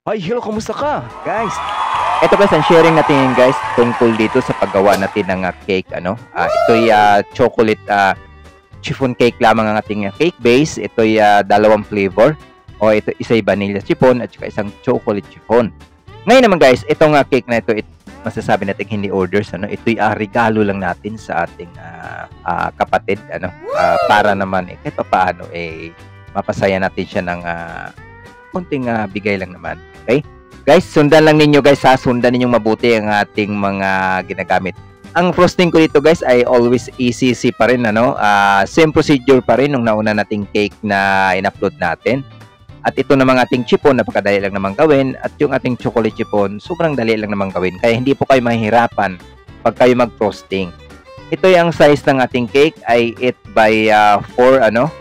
Ay, hello, kamusta ka? Guys, eto guys, ang sharing natin ngayon guys tungkol dito sa paggawa natin ng cake, ano. Ito'y chocolate chiffon cake lamang ang ating cake base. Ito'y dalawang flavor. O ito, isa'y vanilla chiffon at saka isang chocolate chiffon. Ngayon naman guys, itong cake na ito, masasabi natin hindi orders, ano. Ito'y regalo lang natin sa ating kapatid, ano. Para naman kahit paano mapasaya natin siya ng konting bigay lang naman. Okay? Guys, sundan lang ninyo guys ha. Sundan ninyong mabuti ang ating mga ginagamit. Ang frosting ko dito guys ay always ECC pa rin, ano. Same procedure pa rin nung nauna nating cake na in-upload natin. At ito namang ating chiffon, napakadali lang naman gawin. At yung ating chocolate chiffon, sobrang dali lang naman gawin. Kaya hindi po kayo mahihirapan pag kayo mag-frosting. Ito yung size ng ating cake ay 8 by 4, ano.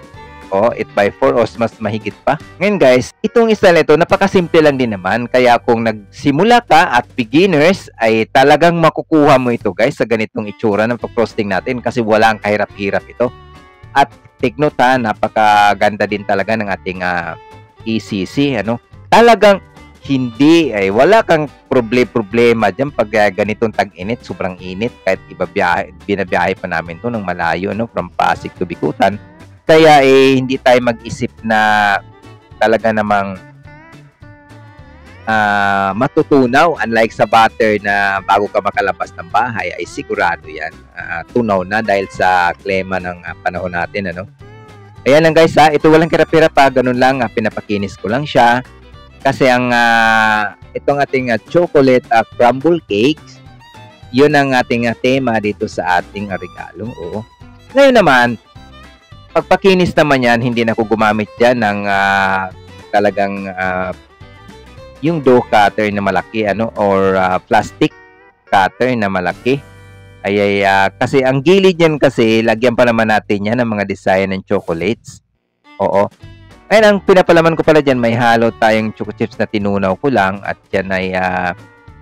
8x4 o mas mahigit pa. Ngayon guys, itong style nito napakasimple lang din naman. Kaya kung nagsimula ka at beginners ay talagang makukuha mo ito guys sa ganitong itsura ng pag-frosting natin kasi walang kahirap-hirap ito. At take note ha, napakaganda din talaga ng ating ECC, ano. Talagang hindi wala kang problema diyan pag ganitong tag-init, sobrang init kahit binabiyahe pa namin to ng malayo, no, from Pasig to Bikutan. Kaya hindi tayo mag-isip na talaga namang matutunaw. Unlike sa butter na bago ka makalabas ng bahay ay sigurado yan tunaw na dahil sa klima ng panahon natin, ano. Ayan lang guys ito walang kirapira pa, ganun lang, pinapakinis ko lang siya kasi ang itong ating chocolate crumble cakes, yun ang ating tema dito sa ating regalo. Oo. Ngayon naman, pagpakinis naman yan, hindi na ako gumamit dyan ng talagang yung dough cutter na malaki, ano, or plastic cutter na malaki. Kasi ang gilid yan kasi, lagyan pa naman natin yan ng mga design ng chocolates. Oo. Ayun, ang pinapalaman ko pala dyan, may halo tayong choco chips na tinunaw ko lang at yan ay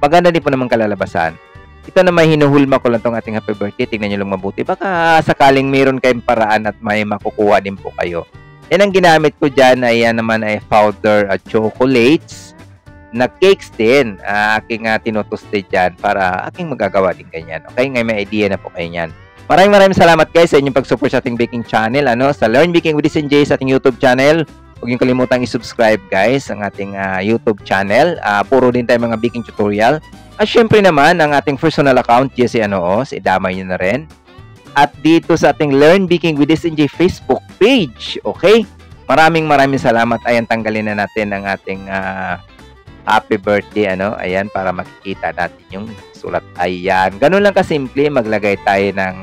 maganda din po naman kalalabasan. Ito na may hinuhulma ko lang tong ating happy birthday. Tingnan nyo lang mabuti. Baka sakaling mayroon kayong paraan at may makukuha din po kayo. Yan ang ginamit ko dyan ay yan naman ay powder chocolates na cakes din. Aking tinutuste dyan para aking magagawa din ganyan. Okay? Ngayon may idea na po kayo yan. Maraming salamat guys sa inyong pag-support sa ating baking channel. Ano? Sa Learn Baking with SNJ sa ating YouTube channel. Huwag niyong kalimutang i-subscribe guys ang ating YouTube channel. Puro din tayo mga baking tutorial. At syempre naman, ang ating personal account, Jesse Anoos, idamay nyo na rin. At dito sa ating Learn Baking with SNJ Facebook page, okay? Maraming salamat. Ayan, tanggalin na natin ang ating happy birthday, ano? Ayan, para makikita natin yung sulat. Ayan, ganun lang kasimple, maglagay tayo ng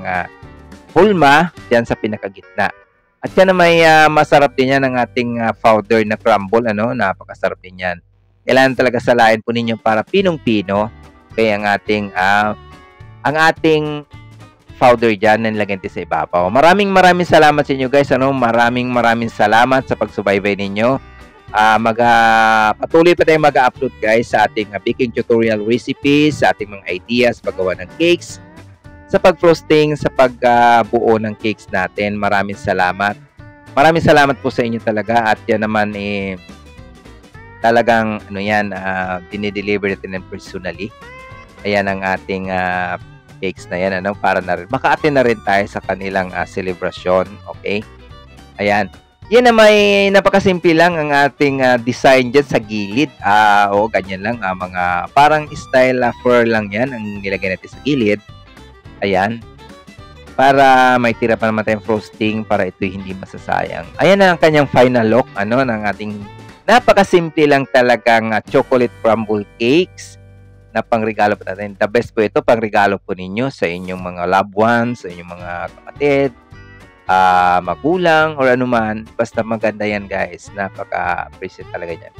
hulma dyan sa pinakagitna. At yan na may masarap din yan ng ating powder na crumble, ano? Napakasarap din yan. Kailangan talaga salain po ninyo para pinong-pino. Kaya ang ating powder dyan na nilagyan sa ibabaw. Maraming salamat sa inyo guys. Ano? Maraming salamat sa pagsubaybay ninyo. Patuloy pa tayong mag-upload guys sa ating baking tutorial recipes, sa ating mga ideas, paggawa ng cakes, sa pag-frosting, sa pagbuo ng cakes natin. Maraming salamat. Maraming salamat po sa inyo talaga. At yan naman talagang dinideliver natin personally. Ayan ang ating cakes na yan, ano, para na rin maka-attend na rin tayo sa kanilang selebrasyon. Okay? Ayan. Yan na may napakasimple lang ang ating design dyan sa gilid. Ganyan lang. Mga parang style fur lang yan ang nilagay natin sa gilid. Ayan. Para may tira pa naman tayong frosting para ito hindi masasayang. Ayan na ang kanyang final look, ano, ng ating napakasimple lang talagang chocolate crumble cakes na pangregalo po natin. The best po ito, pangregalo po ninyo sa inyong mga loved ones, sa inyong mga kapatid, magulang, or anuman. Basta maganda yan guys. Napaka-appreciate talaga yan.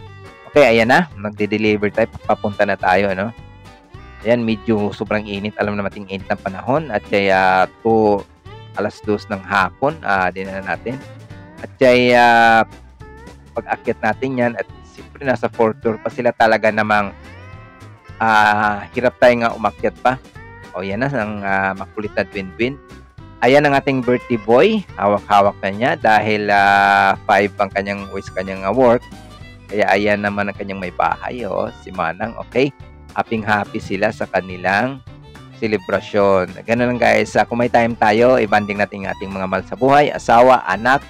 Okay, ayan na. Magde-deliver tayo. Papunta na tayo, ano. Ayan, medyo sobrang init. Alam naman init ng panahon. At kaya 2:00 ng hapon, dinan natin. At kaya pag-akyat natin yan, at siyempre nasa 4th floor pa sila, talaga namang hirap tayo nga umakyat pa. Yan na ang makulit na twin. Ayan ang ating birthday boy. Hawak-hawak na niya dahil 5 ang kanyang work. Kaya ayan naman ang kanyang may bahay, oh, si Manang, okay? Happy sila sa kanilang selebrasyon. Gano'n lang guys, kung may time tayo, i-bonding natin ang ating mga mahal sa buhay, asawa, anak,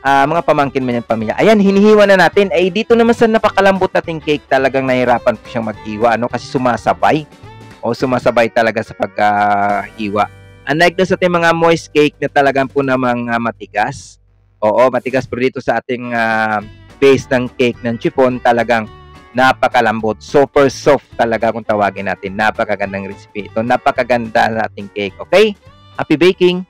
mga pamangkin man yung pamilya. Ayan, hinihiwa na natin. Ay, dito naman sa napakalambot nating cake, talagang nahirapan ko siyang maghiwa, ano, kasi sumasabay. O sumasabay talaga sa paghiwa. Unlike doon sa ating mga moist cake na talagang po namang matigas. Oo, matigas, pero dito sa ating base ng cake ng chiffon, talagang napakalambot. Super soft talaga kung tawagin natin. Napakagandang recipe ito. Napakaganda nating cake. Okay? Happy baking!